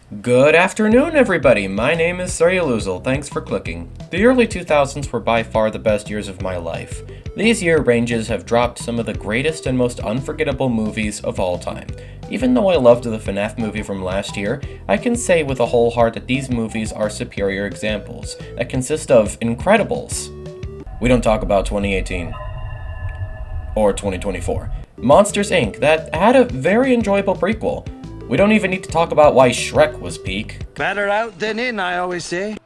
Good afternoon, everybody. My name is Atrociously. Thanks for clicking. The early 2000s were by far the best years of my life. These year ranges have dropped some of the greatest and most unforgettable movies of all time. Even though I loved the FNAF movie from last year, I can say with a whole heart that these movies are superior examples that consist of Incredibles. We don't talk about 2018 or 2024. Monsters Inc. that had a very enjoyable prequel. We don't even need to talk about why Shrek was peak. Better out than in, I always say.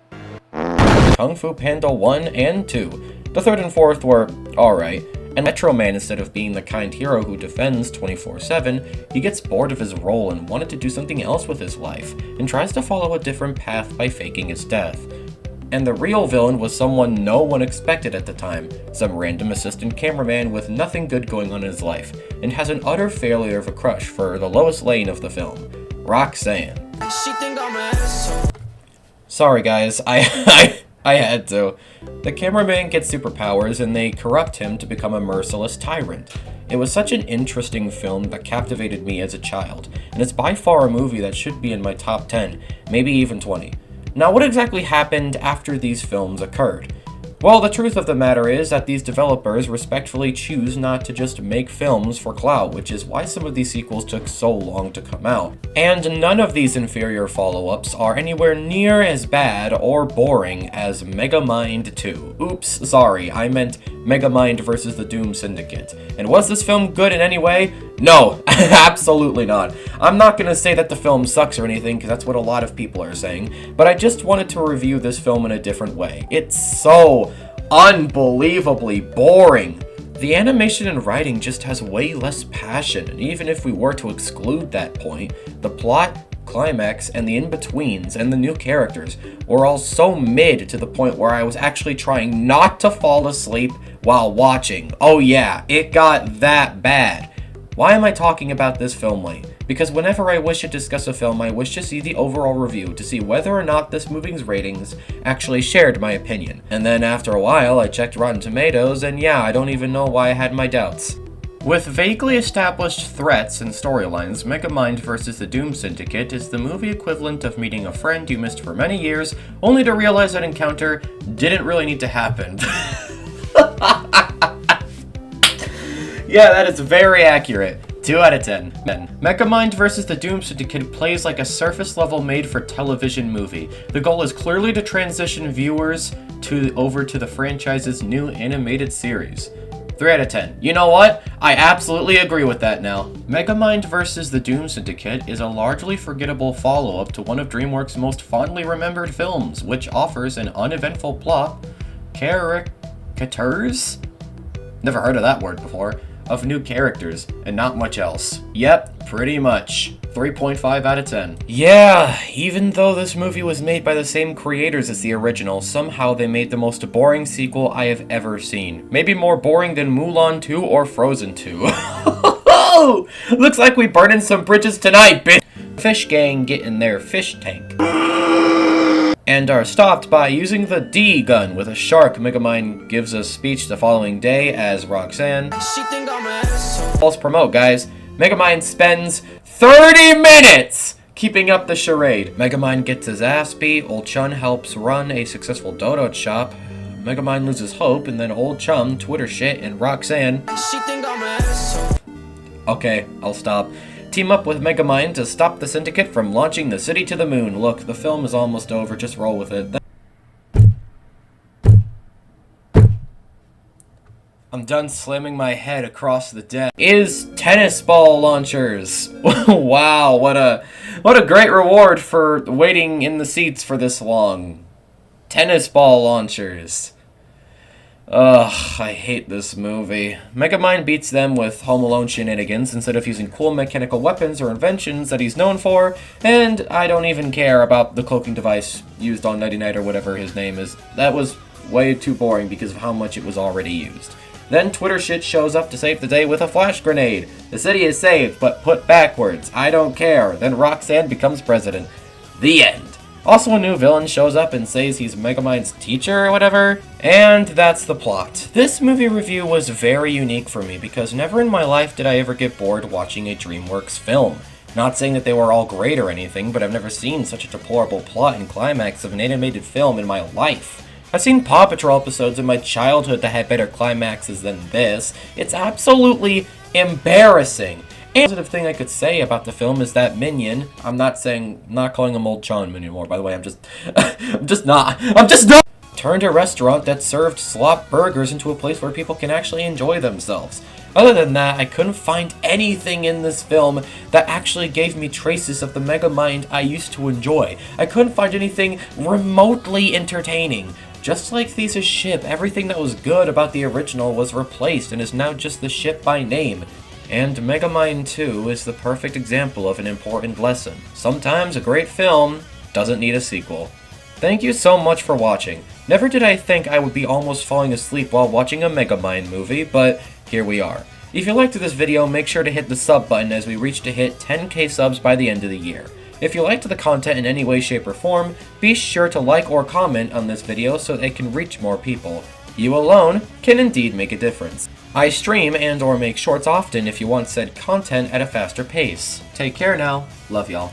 Kung Fu Panda 1 and 2. The third and fourth were alright, and Metro Man, instead of being the kind hero who defends 24/7, he gets bored of his role and wanted to do something else with his life, and tries to follow a different path by faking his death. And the real villain was someone no one expected at the time, some random assistant cameraman with nothing good going on in his life, and has an utter failure of a crush for the Lois Lane of the film, Roxanne. Sorry guys, I had to. The cameraman gets superpowers and they corrupt him to become a merciless tyrant. It was such an interesting film that captivated me as a child, and it's by far a movie that should be in my top 10, maybe even 20. Now, what exactly happened after these films occurred? Well, the truth of the matter is that these developers respectfully choose not to just make films for clout, which is why some of these sequels took so long to come out. And none of these inferior follow-ups are anywhere near as bad or boring as Megamind 2. Oops, sorry, I meant Megamind versus the Doom Syndicate. And was this film good in any way? No, absolutely not. I'm not gonna say that the film sucks or anything, because that's what a lot of people are saying, but I just wanted to review this film in a different way. It's so unbelievably boring. The animation and writing just has way less passion, and even if we were to exclude that point, the plot, climax, and the in-betweens and the new characters were all so mid to the point where I was actually trying not to fall asleep while watching. Oh yeah, it got that bad. Why am I talking about this film late? Because whenever I wish to discuss a film, I wish to see the overall review to see whether or not this movie's ratings actually shared my opinion. And then after a while, I checked Rotten Tomatoes, and yeah, I don't even know why I had my doubts. With vaguely established threats and storylines, Megamind vs. the Doom Syndicate is the movie equivalent of meeting a friend you missed for many years, only to realize that encounter didn't really need to happen. Yeah, that is very accurate. 2 out of 10. Megamind vs. the Doom Syndicate plays like a surface-level made-for-television movie. The goal is clearly to transition viewers over to the franchise's new animated series. 3 out of 10. You know what? I absolutely agree with that now. Megamind vs. the Doom Syndicate is a largely forgettable follow-up to one of DreamWorks' most fondly remembered films, which offers an uneventful plot, caricatures? Never heard of that word before. Of new characters, and not much else. Yep, pretty much. 3.5 out of 10. Yeah, even though this movie was made by the same creators as the original, somehow they made the most boring sequel I have ever seen. Maybe more boring than Mulan 2 or Frozen 2. Looks like we burning some bridges tonight, bitch! Fish gang get in their fish tank. And are stopped by using the D gun with a shark. Megamind gives a speech the following day as Roxanne. False promote, guys. Megamind spends 30 minutes keeping up the charade. Megamind gets his ass beat. Old Chun helps run a successful dodo shop. Megamind loses hope, and then Old Chum Twitter shit and Roxanne. Okay, I'll stop. Team up with Megamind to stop the Syndicate from launching the city to the moon. Look, the film is almost over, just roll with it. I'm done slamming my head across the desk. Is tennis ball launchers. Wow, what a great reward for waiting in the seats for this long. Tennis ball launchers. Ugh, I hate this movie. Megamind beats them with Home Alone shenanigans instead of using cool mechanical weapons or inventions that he's known for, and I don't even care about the cloaking device used on Nighty Night or whatever his name is. That was way too boring because of how much it was already used. Then Twitter shit shows up to save the day with a flash grenade. The city is saved, but put backwards. I don't care. Then Roxanne becomes president. The end. Also, a new villain shows up and says he's Megamind's teacher or whatever, and that's the plot. This movie review was very unique for me because never in my life did I ever get bored watching a DreamWorks film. Not saying that they were all great or anything, but I've never seen such a deplorable plot and climax of an animated film in my life. I've seen Paw Patrol episodes in my childhood that had better climaxes than this. It's absolutely embarrassing. And the positive thing I could say about the film is that Minion, I'm not calling him Old John anymore, by the way, I'm just not, turned a restaurant that served slop burgers into a place where people can actually enjoy themselves. Other than that, I couldn't find anything in this film that actually gave me traces of the Megamind I used to enjoy. I couldn't find anything remotely entertaining. Just like Thesis' ship, everything that was good about the original was replaced and is now just the ship by name. And Megamind 2 is the perfect example of an important lesson. Sometimes a great film doesn't need a sequel. Thank you so much for watching. Never did I think I would be almost falling asleep while watching a Megamind movie, but here we are. If you liked this video, make sure to hit the sub button as we reach to hit 10k subs by the end of the year. If you liked the content in any way, shape, or form, be sure to like or comment on this video so it can reach more people. You alone can indeed make a difference. I stream and or make shorts often if you want said content at a faster pace. Take care now. Love y'all.